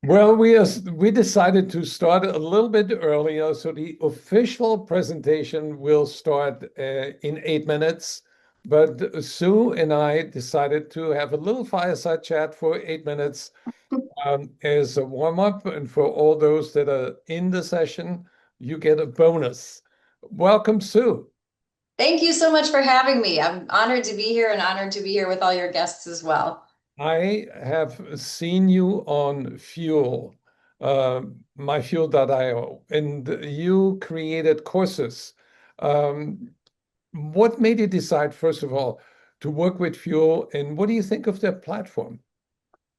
Well, we decided to start a little bit earlier, so the official presentation will start in 8 minutes. But Sue and I decided to have a little fireside chat for 8 minutes as a warm-up, and for all those that are in the session, you get a bonus. Welcome, Sue. Thank you so much for having me. I'm honored to be here and honored to be here with all your guests as well. I have seen you on Fuel, myfuel.io, and you created courses. Um, what made you decide, first of all, to work with Fuel, and what do you think of their platform?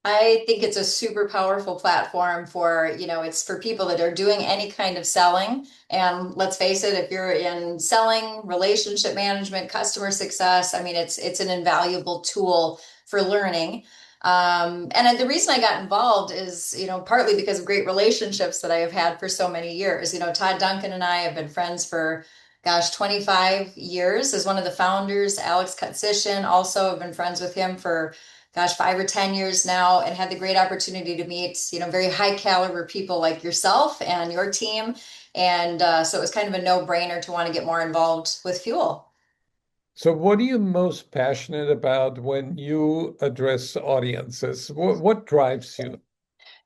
I think it's a super powerful platform it's for people that are doing any kind of selling. And let's face it, if you're in selling, relationship management, customer success, I mean, it's an invaluable tool for learning. And the reason I got involved is, partly because of great relationships that I have had for so many years. Todd Duncan and I have been friends for, gosh, 25 years as one of the founders. Alex Katsishin also have been friends with him for, gosh, 5 or 10 years now, and had the great opportunity to meet, very high caliber people like yourself and your team. And so it was kind of a no-brainer to want to get more involved with Fuel. So, what are you most passionate about when you address audiences? What drives you?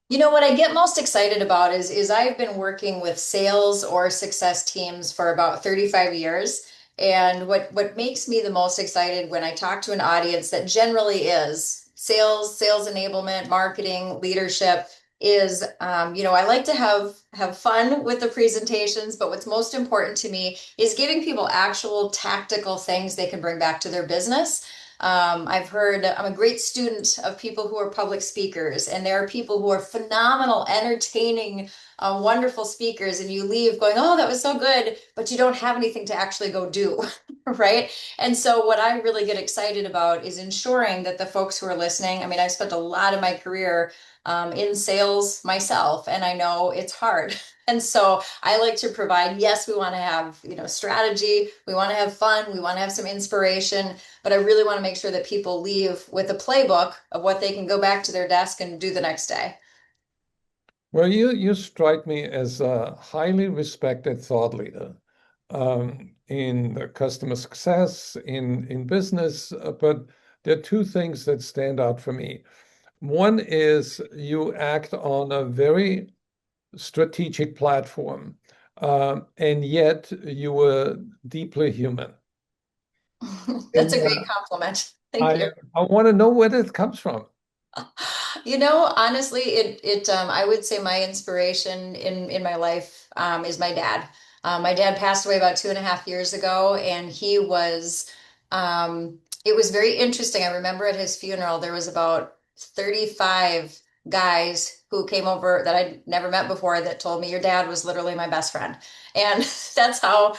What I get most excited about is I've been working with sales or success teams for about 35 years. And what makes me the most excited when I talk to an audience that generally is sales enablement, marketing, leadership is, I like to have fun with the presentations, but what's most important to me is giving people actual tactical things they can bring back to their business. I'm a great student of people who are public speakers, and there are people who are phenomenal, entertaining, wonderful speakers, and you leave going, "Oh, that was so good," but you don't have anything to actually go do, right? And so, what I really get excited about is ensuring that the folks who are listening, I mean, I've spent a lot of my career in sales myself, and I know it's hard. And so I like to provide, yes, we want to have, strategy, we want to have fun, we want to have some inspiration, but I really want to make sure that people leave with a playbook of what they can go back to their desk and do the next day. Well, you strike me as a highly respected thought leader in the customer success, in business, but there are two things that stand out for me. One is you act on a very strategic platform, and yet you were deeply human. That's And a great compliment. Thank I you. I want to know where that comes from. Honestly, I would say my inspiration in my life is my dad. My dad passed away about 2.5 years ago, and it was very interesting. I remember at his funeral, there was about 35 guys who came over that I'd never met before that told me your dad was literally my best friend. And that's how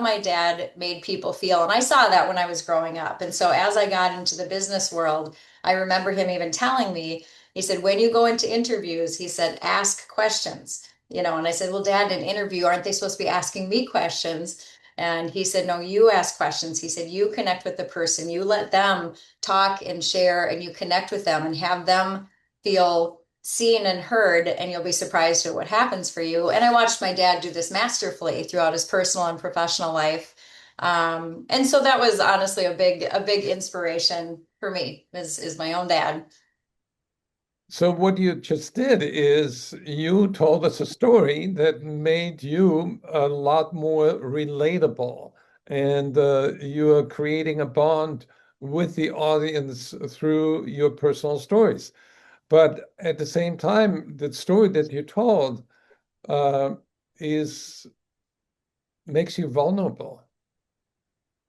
my dad made people feel. And I saw that when I was growing up. And so as I got into the business world, I remember him even telling me, he said, when you go into interviews, he said, ask questions. And I said, well, Dad, in an interview, aren't they supposed to be asking me questions? And he said, no, you ask questions. He said, you connect with the person, you let them talk and share, and you connect with them and have them feel seen and heard, and you'll be surprised at what happens for you. And I watched my dad do this masterfully throughout his personal and professional life. And so that was honestly a big inspiration for me is my own dad. So what you just did is you told us a story that made you a lot more relatable, and you are creating a bond with the audience through your personal stories. But at the same time, the story that you told uh, is makes you vulnerable.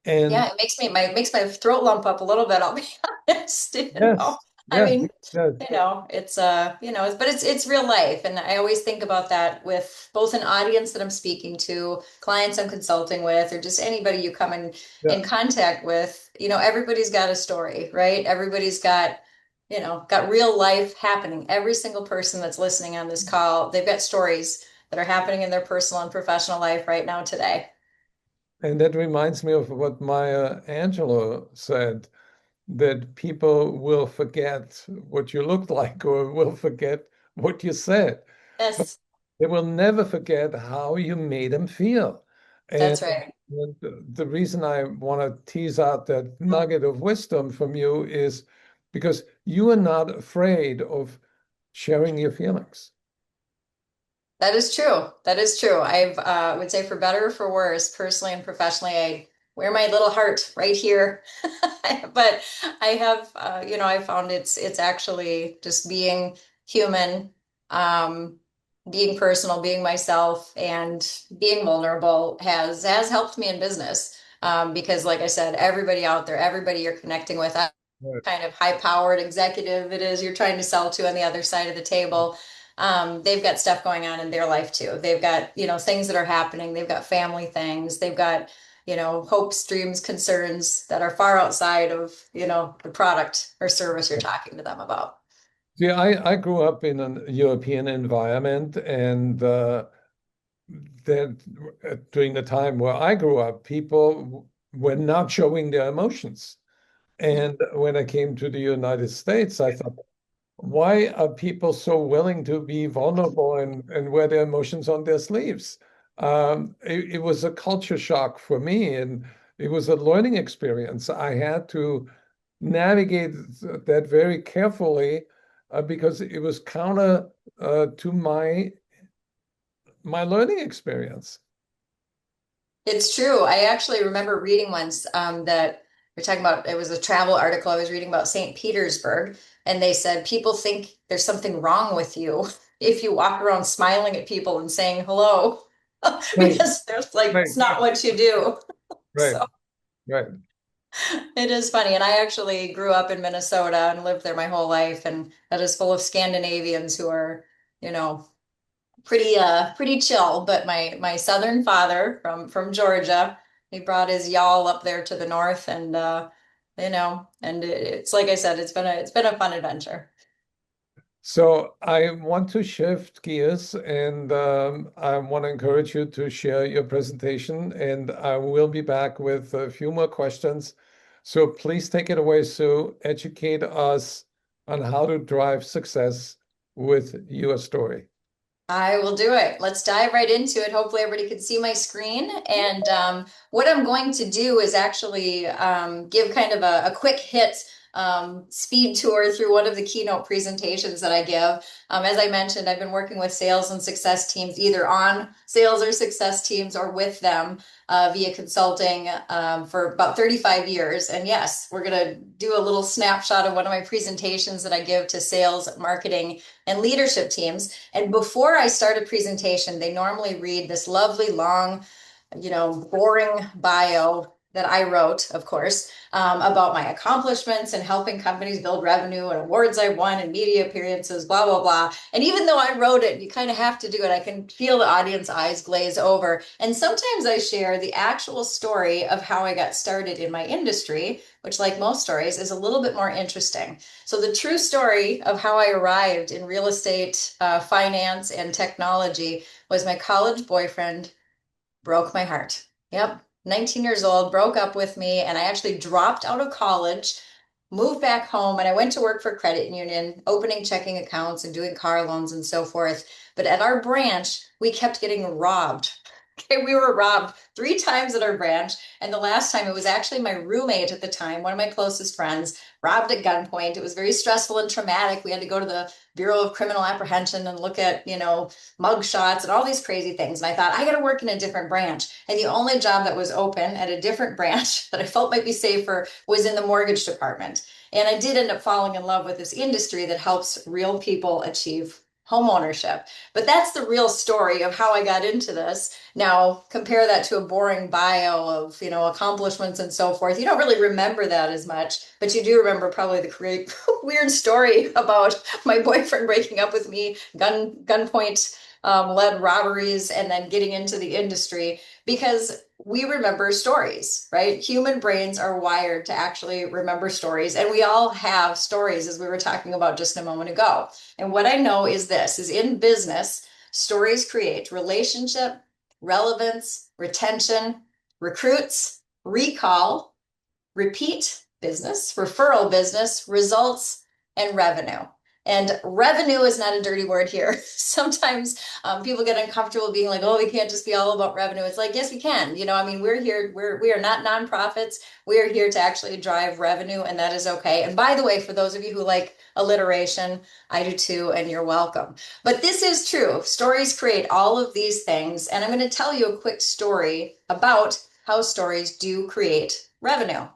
Yeah, And it makes my throat lump up a little bit, I'll be honest, yes, I yes, mean, yes. but it's real life. And I always think about that with both an audience that I'm speaking to, clients I'm consulting with, or just anybody you come in Yeah. contact with. Everybody's got a story, right? Everybody's got real life happening. Every single person that's listening on this call, they've got stories that are happening in their personal and professional life right now today. And that reminds me of what Maya Angelou said, that people will forget what you looked like or will forget what you said, but Yes, they will never forget how you made them feel. And that's right. the reason I want to tease out that nugget of wisdom from you is because you are not afraid of sharing your feelings. That is true. That is true. Would say for better or for worse, personally and professionally, I wear my little heart right here. But I have, I found it's actually just being human, um, being personal, being myself, and being vulnerable has helped me in business. Because, like I said, everybody out there, everybody you're connecting with, Right. kind of high-powered executive it is you're trying to sell to on the other side of the table. They've got stuff going on in their life too. They've got, things that are happening. They've got family things. They've got, hopes, dreams, concerns that are far outside of, the product or service you're talking to them about. See, I grew up in a European environment, and that during the time where I grew up, people were not showing their emotions. And when I came to the United States, I thought, why are people so willing to be vulnerable and wear their emotions on their sleeves? It was a culture shock for me, and it was a learning experience. I had to navigate that very carefully because it was counter to my learning experience. It's true. I actually remember reading once that we're talking about, it was a travel article I was reading about St. Petersburg, and they said people think there's something wrong with you if you walk around smiling at people and saying hello, Right, because there's like, right, it's not what you do. right, So right. it is funny. And I actually grew up in Minnesota and lived there my whole life, and that is full of Scandinavians who are, you know, pretty chill. But my southern father from Georgia, he brought his y'all up there to the north, and and it's like I said, it's been a fun adventure. So I want to shift gears, and I want to encourage you to share your presentation, and I will be back with a few more questions. So please take it away, Sue. Educate us on how to drive success with your story. I will do it. Let's dive right into it. Hopefully, everybody can see my screen. And what I'm going to do is actually give kind of a quick hit speed tour through one of the keynote presentations that I give. As I mentioned, I've been working with sales and success teams, either on sales or success teams or with them via consulting for about 35 years. And yes, we're going to do a little snapshot of one of my presentations that I give to sales, marketing, and leadership teams. And before I start a presentation, they normally read this lovely, long, boring bio that I wrote, of course, about my accomplishments and helping companies build revenue and awards I won and media appearances, blah, blah, blah. And even though I wrote it, you kind of have to do it. I can feel the audience eyes glaze over. And sometimes I share the actual story of how I got started in my industry, which, like most stories, is a little bit more interesting. So, the true story of how I arrived in real estate, finance, and technology was my college boyfriend broke my heart. Yep. 19 years old, broke up with me, and I actually dropped out of college, moved back home, and I went to work for a credit union, opening checking accounts and doing car loans and so forth. But at our branch, we kept getting robbed. Okay, we were robbed 3 times at our branch. And the last time it was actually my roommate at the time, one of my closest friends, robbed at gunpoint. It was very stressful and traumatic. We had to go to the Bureau of Criminal Apprehension and look at, mug shots and all these crazy things. And I thought, I got to work in a different branch. And the only job that was open at a different branch that I felt might be safer was in the mortgage department. And I did end up falling in love with this industry that helps real people achieve home ownership. But that's the real story of how I got into this. Now, compare that to a boring bio of, accomplishments and so forth. You don't really remember that as much, but you do remember probably the great weird story about my boyfriend breaking up with me, gunpoint led robberies, and then getting into the industry because we remember stories, right? Human brains are wired to actually remember stories, and we all have stories, as we were talking about just a moment ago. And what I know is this is in business, stories create relationship, relevance, retention, recruits, recall, repeat business, referral business, results, and revenue. And revenue is not a dirty word here. Sometimes people get uncomfortable being like, oh, we can't just be all about revenue. It's like, yes, we can. I mean, we're here, we are not nonprofits. We are here to actually drive revenue, and that is okay. And by the way, for those of you who like alliteration, I do too, and you're welcome. But this is true. Stories create all of these things. And I'm going to tell you a quick story about how stories do create revenue.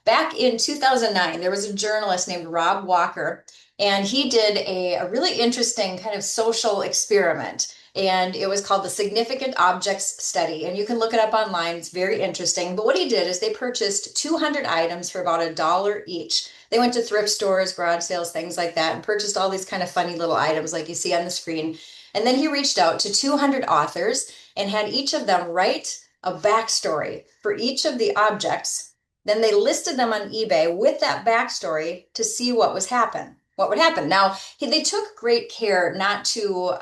Back in 2009, there was a journalist named Rob Walker, and he did a really interesting kind of social experiment. And it was called the Significant Objects Study. And you can look it up online. It's very interesting. But what he did is they purchased 200 items for about $1 each. They went to thrift stores, garage sales, things like that, and purchased all these kind of funny little items like you see on the screen. And then he reached out to 200 authors and had each of them write a backstory for each of the objects. Then they listed them on eBay with that backstory to see what would happen. Now, they took great care not to,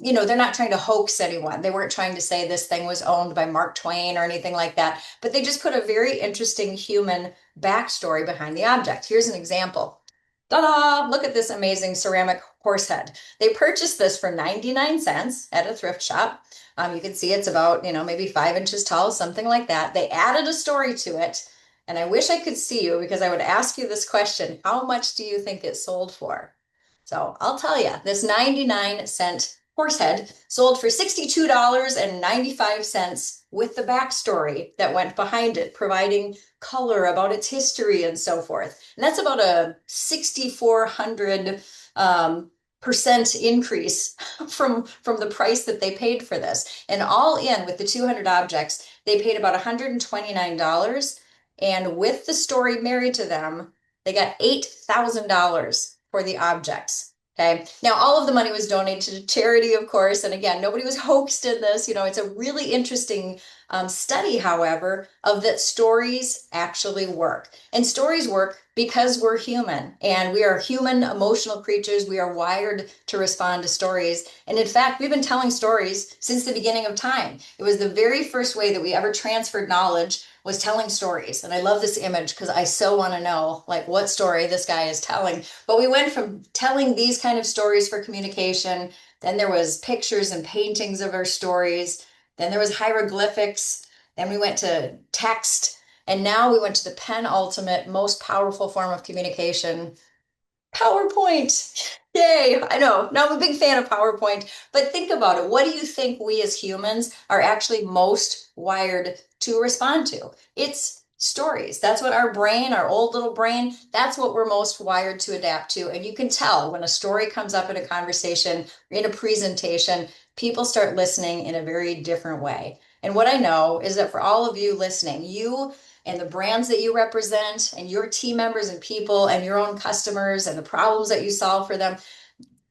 they're not trying to hoax anyone. They weren't trying to say this thing was owned by Mark Twain or anything like that, but they just put a very interesting human backstory behind the object. Here's an example. Ta-da! Look at this amazing ceramic horse head. They purchased this for 99 cents at a thrift shop. You can see it's about, maybe 5 inches tall, something like that. They added a story to it. And I wish I could see you because I would ask you this question. How much do you think it sold for? So I'll tell you, this 99-cent horse head sold for $62.95 with the backstory that went behind it, providing color about its history and so forth. And that's about a 6,400 percent increase from the price that they paid for this. And all in with the 200 objects, they paid about $129. And with the story married to them, they got $8,000 for the objects. Okay. Now, all of the money was donated to charity, of course. And again, nobody was hoaxed in this. It's a really interesting study, however, of that stories actually work. And stories work because we're human and we are human emotional creatures. We are wired to respond to stories. And in fact, we've been telling stories since the beginning of time. It was the very first way that we ever transferred knowledge was telling stories. And I love this image because I so want to know like what story this guy is telling. But we went from telling these kind of stories for communication, then there was pictures and paintings of our stories, then there was hieroglyphics, then we went to text, and now we went to the penultimate, most powerful form of communication, PowerPoint. Yay, I know. Now I'm a big fan of PowerPoint, but think about it. What do you think we as humans are actually most wired to respond to? It's stories. That's what our brain, our old little brain, that's what we're most wired to adapt to. And you can tell when a story comes up in a conversation, in a presentation, people start listening in a very different way. And what I know is that for all of you listening, you and the brands that you represent and your team members and people and your own customers and the problems that you solve for them,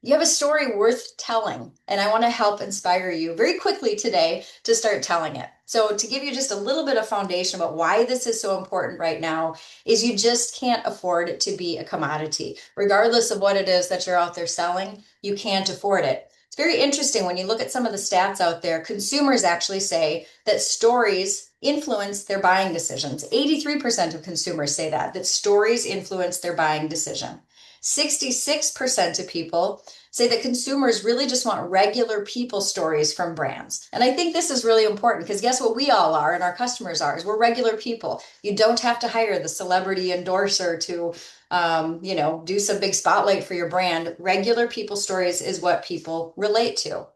you have a story worth telling. And I want to help inspire you very quickly today to start telling it. So to give you just a little bit of foundation about why this is so important right now is you just can't afford it to be a commodity. Regardless of what it is that you're out there selling, you can't afford it. It's very interesting when you look at some of the stats out there, consumers actually say that stories influence their buying decisions. 83% of consumers say that stories influence their buying decision. 66% of people say that consumers really just want regular people stories from brands. And I think this is really important because guess what we all are and our customers are is we're regular people. You don't have to hire the celebrity endorser to do some big spotlight for your brand. Regular people stories is what people relate to.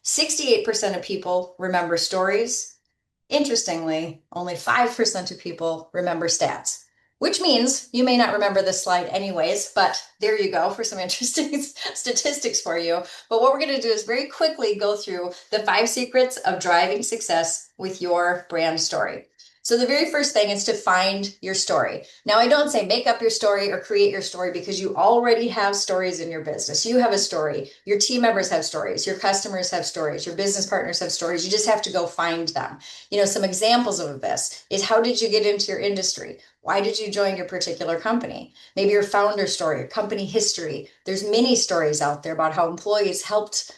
68% of people remember stories. Interestingly, only 5% of people remember stats, which means you may not remember this slide anyways, but there you go for some interesting statistics for you. But what we're going to do is very quickly go through the 5 secrets of driving success with your brand story. So the very first thing is to find your story. Now, I don't say make up your story or create your story because you already have stories in your business. You have a story. Your team members have stories. Your customers have stories. Your business partners have stories. You just have to go find them. Some examples of this is how did you get into your industry? Why did you join your particular company? Maybe your founder story, your company history. There's many stories out there about how employees helped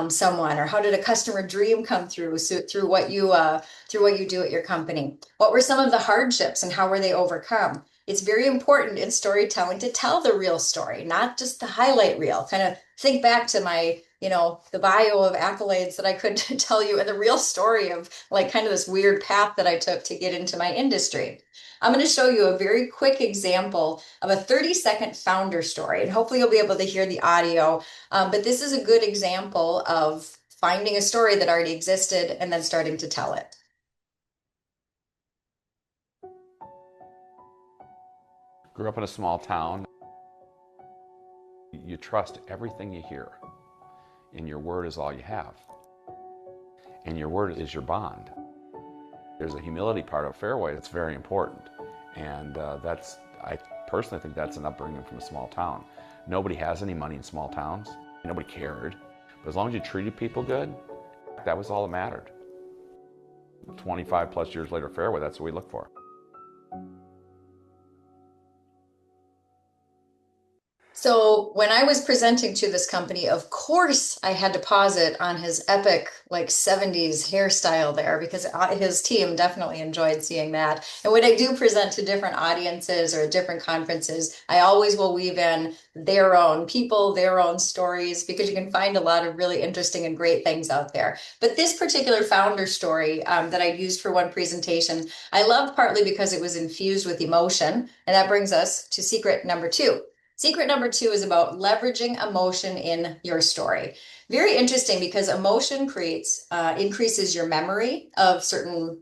someone, or how did a customer dream come through through what you do at your company. What were some of the hardships and how were they overcome? it's very important in storytelling to tell the real story, not just the highlight reel. Kind of think back to my, the bio of accolades that I could tell you, and the real story of like kind of this weird path that I took to get into my industry. I'm going to show you a very quick example of a 30-second founder story, and hopefully you'll be able to hear the audio. But this is a good example of finding a story that already existed and then starting to tell it. Grew up in a small town. You trust everything you hear, and your word is all you have. And your word is your bond. There's a humility part of Fairway that's very important. And I personally think that's an upbringing from a small town. Nobody has any money in small towns. Nobody cared. But as long as you treated people good, that was all that mattered. 25 plus years later, Fairway, that's what we look for. So when I was presenting to this company, of course I had to pause it on his epic like 70s hairstyle there, because his team definitely enjoyed seeing that. And when I do present to different audiences or different conferences, I always will weave in their own people, their own stories, because you can find a lot of really interesting and great things out there. But this particular founder story that I used for one presentation, I loved partly because it was infused with emotion. And that brings us to secret number 2. Secret number 2 is about leveraging emotion in your story. Very interesting, because emotion increases your memory of certain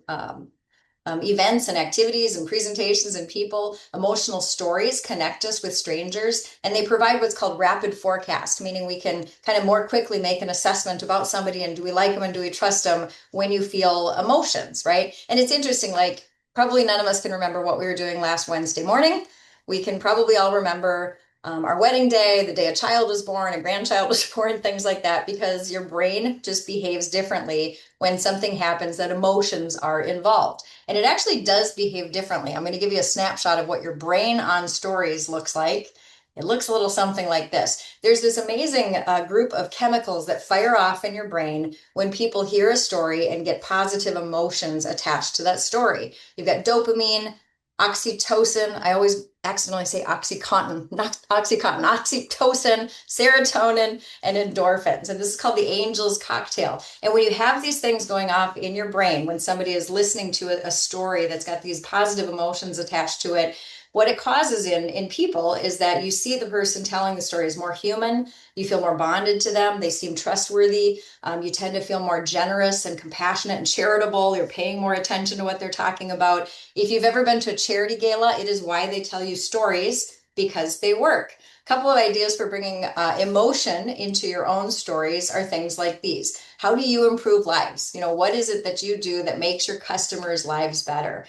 events and activities and presentations and people. Emotional stories connect us with strangers, and they provide what's called rapid forecast, meaning we can kind of more quickly make an assessment about somebody, and do we like them and do we trust them when you feel emotions, right? And it's interesting, like probably none of us can remember what we were doing last Wednesday morning. We can probably all remember our wedding day, the day a child was born, a grandchild was born, things like that, because your brain just behaves differently when something happens that emotions are involved. And it actually does behave differently. I'm going to give you a snapshot of what your brain on stories looks like. It looks a little something like this. There's this amazing group of chemicals that fire off in your brain when people hear a story and get positive emotions attached to that story. You've got dopamine, oxytocin. I always accidentally say oxycontin, not oxycontin, oxytocin, serotonin, and endorphins. And this is called the angel's cocktail. And when you have these things going off in your brain, when somebody is listening to a story that's got these positive emotions attached to it, what it causes in people is that you see the person telling the story is more human. You feel more bonded to them. They seem trustworthy. You tend to feel more generous and compassionate and charitable. You're paying more attention to what they're talking about. If you've ever been to a charity gala, it is why they tell you stories, because they work. A couple of ideas for bringing emotion into your own stories are things like these. How do you improve lives? What is it that you do that makes your customers' lives better?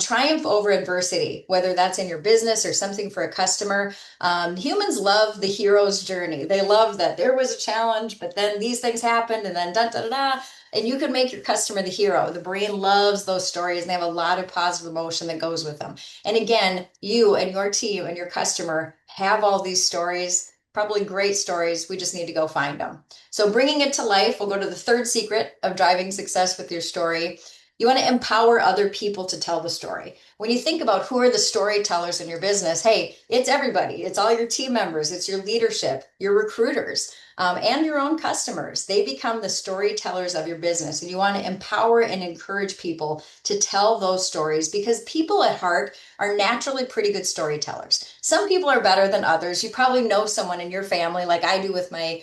Triumph over adversity, whether that's in your business or something for a customer. Humans love the hero's journey. They love that there was a challenge, but then these things happened, and then da da da da. And you can make your customer the hero. The brain loves those stories, and they have a lot of positive emotion that goes with them. And again, you and your team and your customer have all these stories, probably great stories. We just need to go find them. So bringing it to life, we'll go to the 3rd secret of driving success with your story. You want to empower other people to tell the story. When you think about who are the storytellers in your business, hey, it's everybody. It's all your team members. It's your leadership, your recruiters, and your own customers. They become the storytellers of your business. And you want to empower and encourage people to tell those stories, because people at heart are naturally pretty good storytellers. Some people are better than others. You probably know someone in your family, like I do with my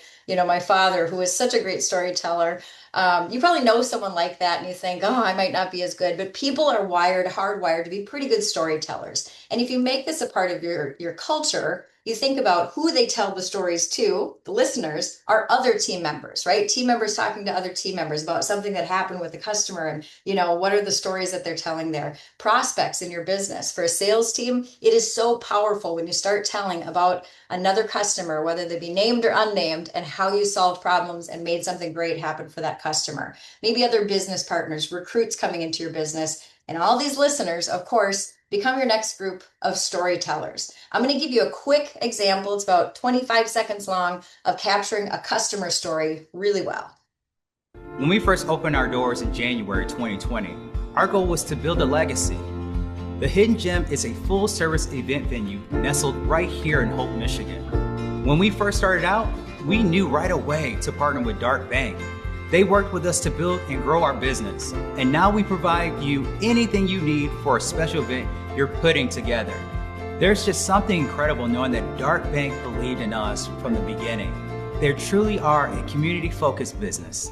father, who is such a great storyteller. You probably know someone like that, and you think, oh, I might not be as good, but people are hardwired to be pretty good storytellers. And if you make this a part of your culture, you think about who they tell the stories to. The listeners are other team members, right? Team members talking to other team members about something that happened with the customer, and what are the stories that they're telling there. Prospects in your business. For a sales team, it is so powerful when you start telling about another customer, whether they be named or unnamed, and how you solved problems and made something great happen for that customer. Maybe other business partners, recruits coming into your business, and all these listeners, of course, become your next group of storytellers. I'm going to give you a quick example. It's about 25 seconds long of capturing a customer story really well. When we first opened our doors in January 2020, our goal was to build a legacy. The Hidden Gem is a full-service event venue nestled right here in Hope, Michigan. When we first started out, we knew right away to partner with Dark Bank. They worked with us to build and grow our business, and now we provide you anything you need for a special event you're putting together. There's just something incredible knowing that Dark Bank believed in us from the beginning. They truly are a community-focused business.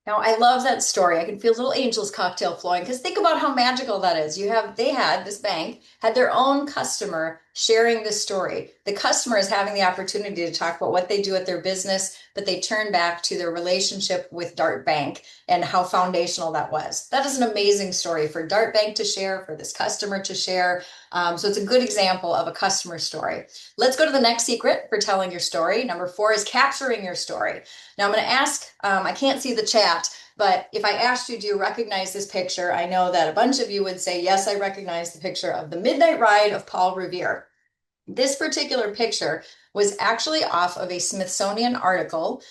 Now, I love that story. I can feel little angels cocktail flowing because think about how magical that is. This bank had their own customer sharing this story. The customer is having the opportunity to talk about what they do at their business, but they turn back to their relationship with Dart Bank and how foundational that was. That is an amazing story for Dart Bank to share, for this customer to share. So it's a good example of a customer story. Let's go to the next secret for telling your story. Number 4 is capturing your story. Now I'm going to ask, I can't see the chat, but if I asked you, do you recognize this picture? I know that a bunch of you would say, yes, I recognize the picture of the Midnight Ride of Paul Revere. This particular picture was actually off of a Smithsonian article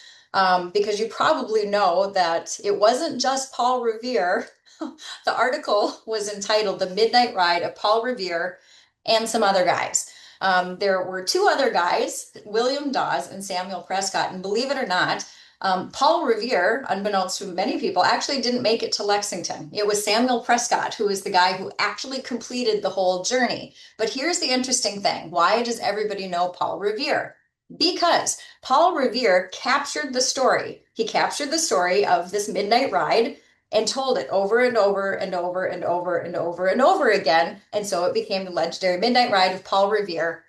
because you probably know that it wasn't just Paul Revere. The article was entitled The Midnight Ride of Paul Revere and some other guys. There were 2 other guys, William Dawes and Samuel Prescott, and believe it or not, Paul Revere, unbeknownst to many people, actually didn't make it to Lexington. It was Samuel Prescott who was the guy who actually completed the whole journey. But here's the interesting thing. Why does everybody know Paul Revere? Because Paul Revere captured the story. He captured the story of this midnight ride and told it over and over and over and over and over and over again. And so it became the legendary Midnight Ride of Paul Revere.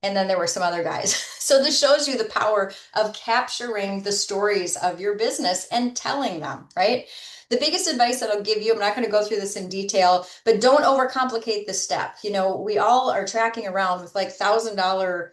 And then there were some other guys. So this shows you the power of capturing the stories of your business and telling them, right? The biggest advice that I'll give you, I'm not going to go through this in detail, but don't overcomplicate this step. You know, we all are tracking around with like $1,000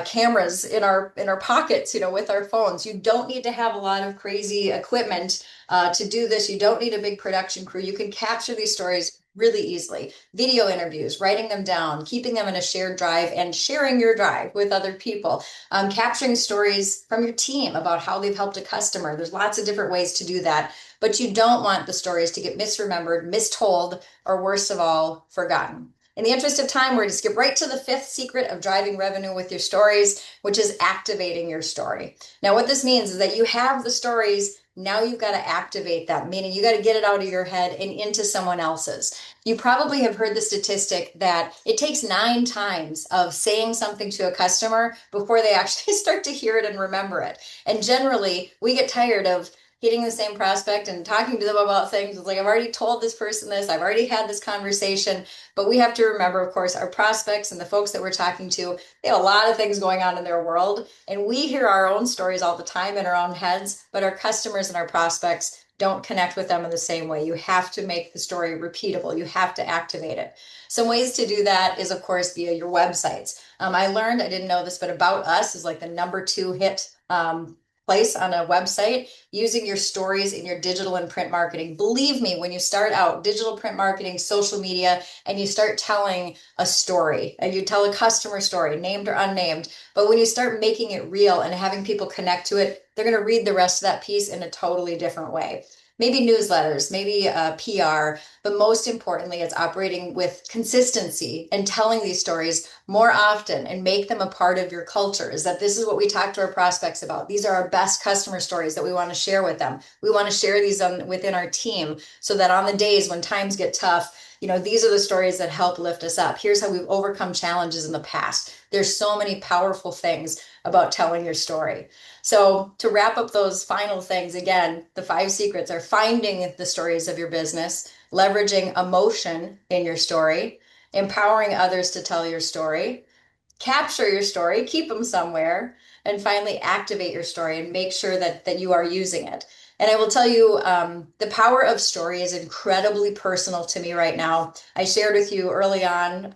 cameras in our pockets, you know, with our phones. You don't need to have a lot of crazy equipment to do this. You don't need a big production crew. You can capture these stories really easily. Video interviews, writing them down, keeping them in a shared drive, and sharing your drive with other people. Capturing stories from your team about how they've helped a customer. There's lots of different ways to do that, but you don't want the stories to get misremembered, mistold, or worst of all, forgotten. In the interest of time, we're going to skip right to the 5th secret of driving revenue with your stories, which is activating your story. Now, what this means is that you have the stories. Now you've got to activate them, meaning you got to get it out of your head and into someone else's. You probably have heard the statistic that it takes 9 times of saying something to a customer before they actually start to hear it and remember it. And generally, we get tired of hitting the same prospect and talking to them about things. It's like, I've already told this person this, I've already had this conversation. But we have to remember, of course, our prospects and the folks that we're talking to, they have a lot of things going on in their world. And we hear our own stories all the time in our own heads, but our customers and our prospects don't connect with them in the same way. You have to make the story repeatable. You have to activate it. Some ways to do that is, of course, via your websites. I didn't know this, but About Us is like the number 2 hit place on a website, using your stories in your digital and print marketing. Believe me, when you start out digital, print marketing, social media, and you start telling a story and you tell a customer story, named or unnamed, but when you start making it real and having people connect to it, they're going to read the rest of that piece in a totally different way. Maybe newsletters, maybe PR, but most importantly, it's operating with consistency and telling these stories more often and make them a part of your culture. Is that this is what we talk to our prospects about. These are our best customer stories that we want to share with them. We want to share these within our team so that on the days when times get tough, you know, these are the stories that help lift us up. Here's how we've overcome challenges in the past. There's so many powerful things about telling your story. So to wrap up those final things, again, the 5 secrets are finding the stories of your business, leveraging emotion in your story, empowering others to tell your story, capture your story, keep them somewhere, and finally activate your story and make sure that you are using it. And I will tell you, the power of story is incredibly personal to me right now. I shared with you early on,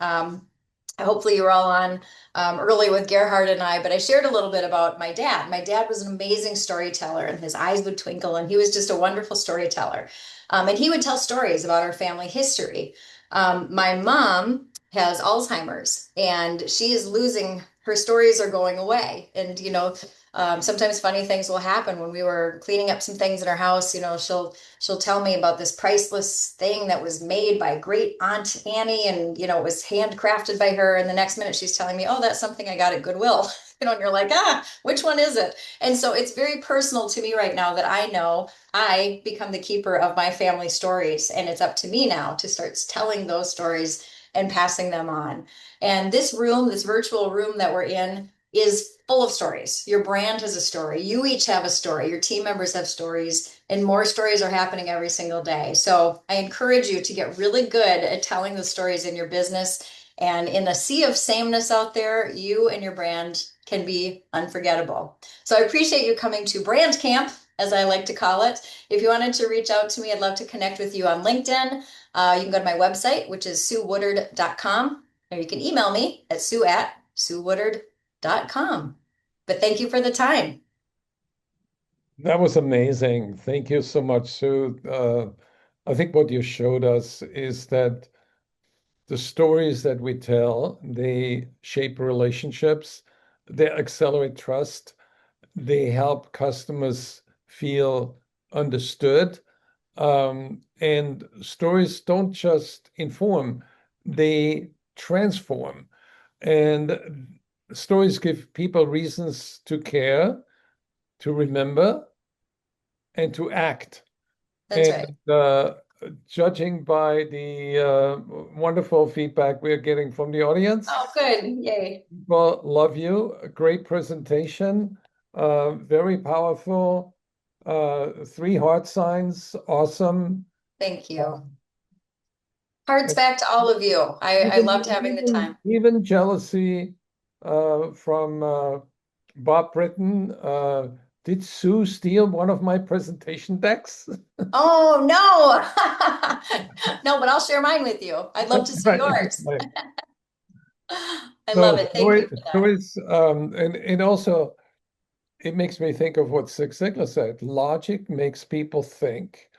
hopefully you were all on early with Gerhard and I, but I shared a little bit about my dad. My dad was an amazing storyteller and his eyes would twinkle and he was just a wonderful storyteller. And he would tell stories about our family history. My mom has Alzheimer's, and she is losing, her stories are going away. And, sometimes funny things will happen. When we were cleaning up some things in her house, she'll tell me about this priceless thing that was made by great Aunt Annie, and, it was handcrafted by her. And the next minute she's telling me, oh, that's something I got at Goodwill. And you're like, which one is it? And so it's very personal to me right now that I know I become the keeper of my family stories, and it's up to me now to start telling those stories and passing them on. And this room, this virtual room that we're in, is full of stories. Your brand has a story. You each have a story. Your team members have stories, and more stories are happening every single day. So I encourage you to get really good at telling the stories in your business. And in a sea of sameness out there, you and your brand can be unforgettable. So I appreciate you coming to Brand Camp, as I like to call it. If you wanted to reach out to me, I'd love to connect with you on LinkedIn. You can go to my website, which is SueWoodard.com, or you can email me at sue@SueWoodard.com. But thank you for the time. That was amazing. Thank you so much, Sue. I think what you showed us is that the stories that we tell, they shape relationships, they accelerate trust, they help customers feel understood. And stories don't just inform, they transform. And stories give people reasons to care, to remember, and to act. That's right. And judging by the wonderful feedback we're getting from the audience, Oh, good. Yay. people love you. A great presentation, very powerful. 3 heart signs, awesome. Thank you. Hearts back to all of you. I loved having the time. Even jealousy from Bob Britton. Did Sue steal one of my presentation decks? Oh, no. No, but I'll share mine with you. I'd love to see yours. I love it. Thank you for that. Stories, and also it makes me think of what Zig Ziglar said. Logic makes people think,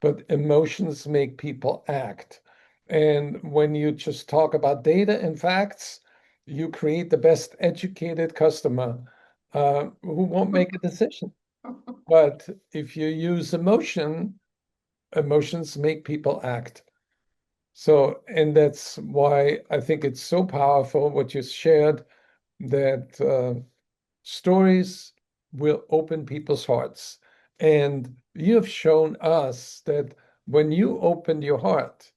but emotions make people act. And when you just talk about data and facts, you create the best educated customer who won't make a decision. But if you use emotions make people act. So, and that's why I think it's so powerful what you shared, that stories will open people's hearts. And you have shown us that when you opened your heart,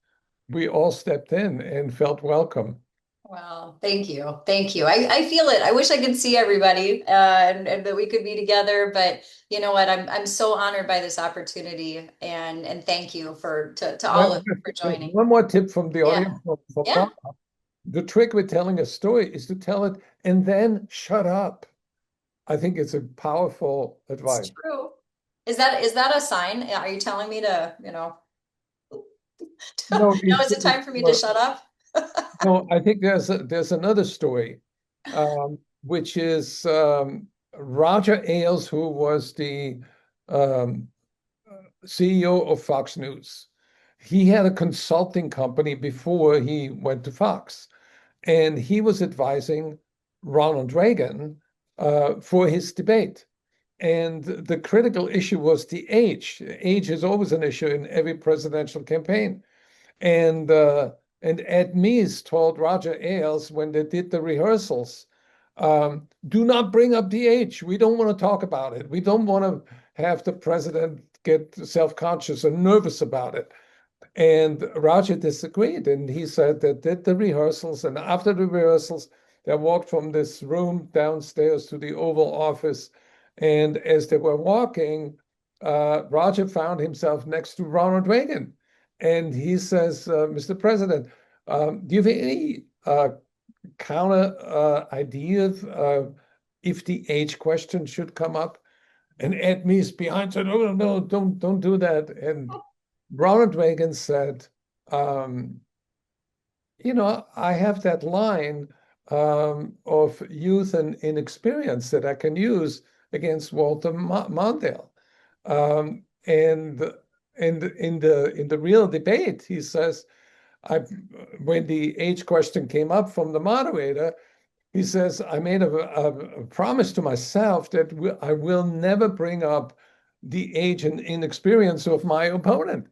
we all stepped in and felt welcome. Well, thank you. Thank you. I feel it. I wish I could see everybody and that we could be together. But you know what? I'm so honored by this opportunity, and thank you to all of you for joining. One more tip from the Yeah. audience for Yeah. Bob. The trick with telling a story is to tell it and then shut up. I think it's a powerful advice. It's true. Is that a sign? Are you telling me to, No, now is it time for me to shut up? No, I think there's another story, which is Roger Ailes, who was the um, CEO of Fox News. He had a consulting company before he went to Fox, and he was advising Ronald Reagan for his debate. And the critical issue was the age. Age is always an issue in every presidential campaign. And Ed Meese told Roger Ailes when they did the rehearsals, do not bring up the age. We don't want to talk about it. We don't want to have the president get self-conscious or nervous about it. And Roger disagreed, and he said they did the rehearsals, and after the rehearsals, they walked from this room downstairs to the Oval Office. And as they were walking, Roger found himself next to Ronald Reagan. And he says, Mr. President, do you have any counter ideas if the age question should come up? And Ed Meese behind said, oh, no, don't do that. And Ronald Reagan said, I have that line of youth and inexperience that I can use against Walter Mondale. And in the real debate, he says, when the age question came up from the moderator, he says, I made a promise to myself that I will never bring up the age and inexperience of my opponent.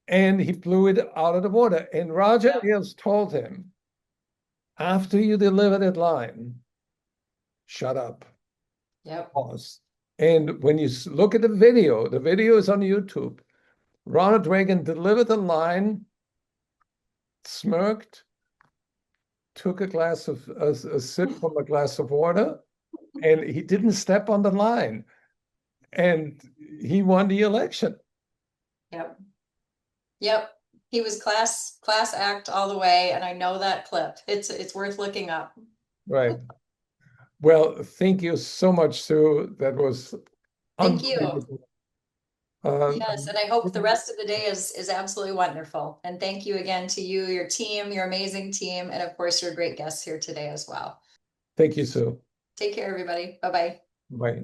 And he blew it out of the water. And Roger Ailes told him, after you deliver that line, shut up. Yep. Pause. And when you look at the video is on YouTube. Ronald Reagan delivered the line, smirked, took a sip from a glass of water, and he didn't step on the line. And he won the election. Yep. Yep. He was class act all the way, and I know that clip. It's worth looking up. Right. Well, thank you so much, Sue. That was Thank you. unbelievable. Yes, and I hope the rest of the day is absolutely wonderful. And thank you again to you, your team, your amazing team, and of course your great guests here today as well. Thank you, Sue. Take care, everybody. Bye-bye. Bye.